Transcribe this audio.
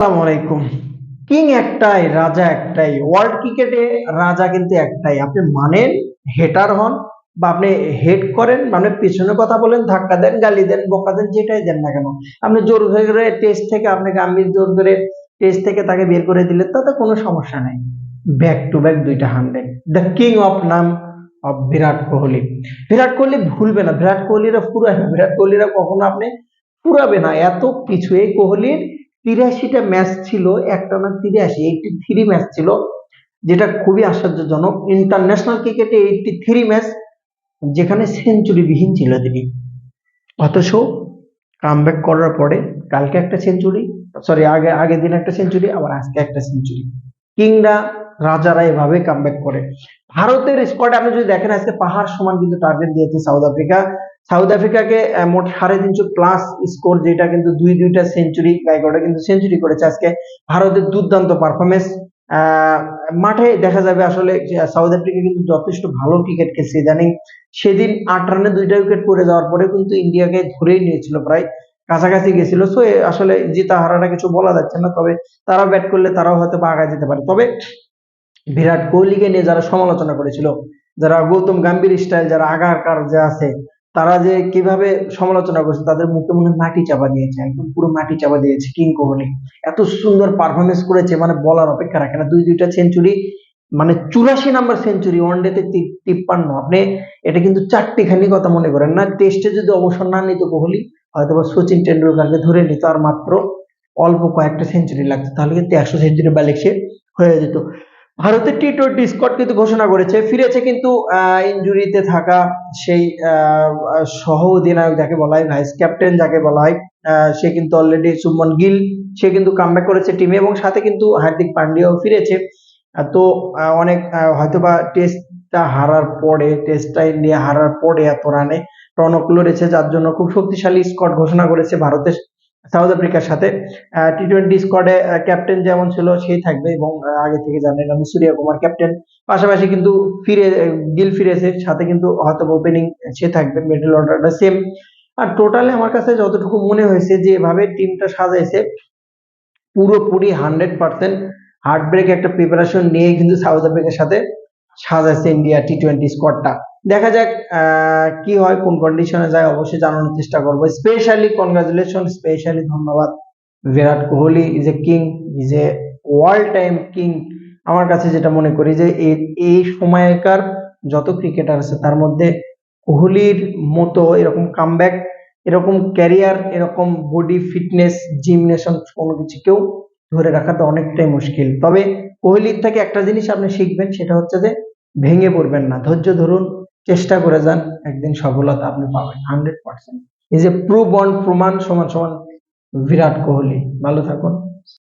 আসসালামু আলাইকুম। কিং একটাই, রাজা একটাই। ওয়ার্ল্ড ক্রিকেটে রাজা কিন্তু একটাই। আপনি মানেন, হেটার হন, বা আপনি হেট করেন, মানে পিছনে কথা বলেন, ধাক্কা দেন, গালি দেন, বকা দেন, যেটাই দেন না কেন, আপনি জোর করে টেস্ট থেকে আপনি গাম্ভীর জোর করে টেস্ট থেকে তাকে বের করে দিলেন, তাতে কোনো সমস্যা নাই। ব্যাক টু ব্যাক দুইটা 100, দ্য কিং অফ নাম অফ বিরাট কোহলি। বিরাট কোহলি ভুলবে না, বিরাট কোহলিরা ফুরায় না, বিরাট কোহলিরা কখনো আপনি ফুরাবে না। এত কিছু এই কোহলির 83টা ম্যাচ ছিল, একটানা 83 ম্যাচ ছিল, যেটা খুবই আশ্চর্যজনক। ইন্টারন্যাশনাল ক্রিকেটে 83 ম্যাচ, যেখানে সেঞ্চুরি বিহীন ছিল তিনি। অথচ কামব্যাক করার পরে কালকে একটা সেঞ্চুরি, সরি আগের দিন একটা সেঞ্চুরি, আবার আজকে একটা সেঞ্চুরি। কিংরা, রাজারা এভাবে কামব্যাক করে। ভারতের স্কোয়াড আপনি যদি দেখেন, আজকে পাহাড় সমান কিন্তু টার্গেট দিয়েছে সাউথ আফ্রিকা। সাউথ আফ্রিকাকে মোট 350 প্লাস স্কোর, যেটা কিন্তু দুইটা সেঞ্চুরি, গাইকোয়াড় কিন্তু সেঞ্চুরি করেছে আজকে। ভারতের দুর্দান্ত পারফরমেন্স। মাঠে দেখা যাবে আসলে যে সাউথ আফ্রিকা কিন্তু যথেষ্ট ভালো ক্রিকেট খেলছে ইদানিং। সেদিন 8 রানে 2টা উইকেট পড়ে যাওয়ার পরে কিন্তু ইন্ডিয়াকে ধরেই নিয়েছিল, প্রায় কাছাকাছি গেছিল। সো আসলে জিতা হারাটা কিছু বলা যাচ্ছে না, তবে তারা ব্যাট করলে তারাও হয়তো আগায় যেতে পারে। তবে বিরাট কোহলিকে নিয়ে যারা সমালোচনা করেছিল, যারা গৌতম গম্ভীর স্টাইল, যারা আগারকার যে আছে, তারা যে কিভাবে সমালোচনা করছে, তাদের মুখে মনে হয় মাটি চাপা দিয়েছে, একদম পুরো মাটি চাপা দিয়েছে। কিং কোহলি এত সুন্দর পারফরমেন্স করেছে, মানে বলার অপেক্ষা রাখে না। দুইটা সেঞ্চুরি, মানে 84 নাম্বার সেঞ্চুরি, ওয়ানডেতে 53। আপনি এটা কিন্তু চারটিখানি কথা মনে করেন না। টেস্টে যদি অবসর না নিত কোহলি, হয়তো বা সচিন টেন্ডুলকারকে ধরে নিত, আর মাত্র অল্প কয়েকটা সেঞ্চুরি লাগতো, তাহলে কিন্তু 100 সেঞ্চুরি ব্যালেন্স হয়ে যেত। ভারতের টি-20 স্কোয়াড কিন্তু ঘোষণা করেছে, ফিরেছে কিন্তু ইনজুরিতে থাকা সেই সহ অধিনায়ক যাকে বলা হয়, ভাইস ক্যাপ্টেন যাকে বলা হয়, সে কিন্তু অলরেডি শুভমন গিল, সে কিন্তু কামব্যাক করেছে টিমে, এবং সাথে কিন্তু হার্দিক পান্ডিয়াও ফিরেছে। তো অনেক হয়তোবা টেস্টটা হারার পরে, টেস্টটা ইন্ডিয়া হারার পরে এত রানে টনক লড়েছে, যার জন্য খুব শক্তিশালী স্কোয়াড ঘোষণা করেছে ভারতের সাউথ আফ্রিকার সাথে। টি-20 স্কোয়াডে ক্যাপ্টেন যেমন ছিল সেই থাকবে, এবং আগে থেকে জানেন আমি সূর্য কুমার ক্যাপ্টেন। পাশাপাশি কিন্তু গিল ফিরেছে, সাথে কিন্তু হয়তো ওপেনিং সে থাকবে, মিডল অর্ডারটা সেম। আর টোটালি আমার কাছে যতটুকু মনে হয়েছে যে এভাবে টিমটা সাজাইছে, পুরোপুরি 100% হার্ট ব্রেক একটা প্রিপারেশন নিয়ে কিন্তু সাউথ আফ্রিকার সাথে সাজাইছে ইন্ডিয়া টি-20 স্কোয়াডটা। দেখা যাক কি হয়, কোন কন্ডিশনে যায়, অবশ্যই জানানোর চেষ্টা করবো। স্পেশালি কনগ্রাচুলেশন, স্পেশালি ধন্যবাদ। Virat Kohli is a king, is a world time king. আমার কাছে যেটা মনে করি যে এই সময়কার যত ক্রিকেটার আছে, তার মধ্যে কোহলির মতো এরকম কামব্যাক, এরকম ক্যারিয়ার, এরকম বডি ফিটনেস, জিমনেশন, কোনো কিছু কেউ ধরে রাখা তো অনেকটাই মুশকিল। তবে কোহলির থেকে একটা জিনিস আপনি শিখবেন, সেটা হচ্ছে যে ভেঙে পড়বেন না, ধৈর্য ধরুন, চেষ্টা করে যান, একদিন সফলতা আপনি পাবেন 100%। এই যে প্রুভ অন প্রমাণ সমান সমান বিরাট কোহলি। ভালো থাকুন।